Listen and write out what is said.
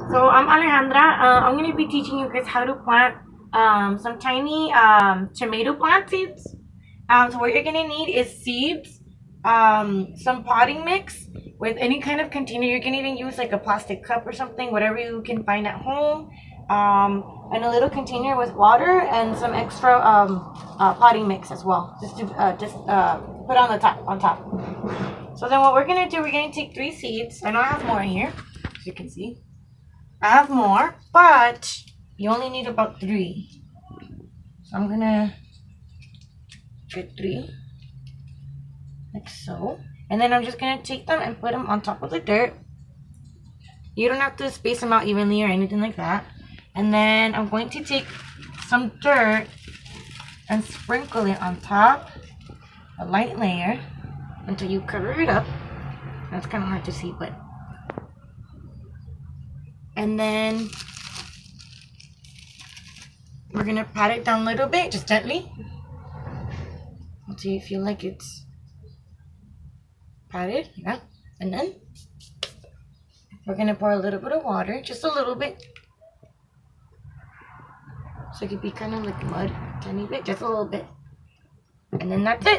So I'm Alejandra. I'm going to be teaching you guys how to plant some tiny tomato plant seeds. So what you're going to need is seeds, some potting mix with any kind of container. You can even use like a plastic cup or something, whatever you can find at home, and a little container with water and some extra potting mix as well, just put on the top on top. So then what we're going to do, we're going to take 3 seeds. I know I have more here, as you can see. I have more, but you only need about 3. So I'm gonna get 3, like so. And then I'm just gonna take them and put them on top of the dirt. You don't have to space them out evenly or anything like that. And then I'm going to take some dirt and sprinkle it on top, a light layer, until you cover it up. That's kind of hard to see, but. And then we're gonna pat it down a little bit, just gently, until you feel like it's patted. Yeah. And then we're gonna pour a little bit of water, just a little bit, so it could be kind of like mud, tiny bit, just a little bit. And then that's it.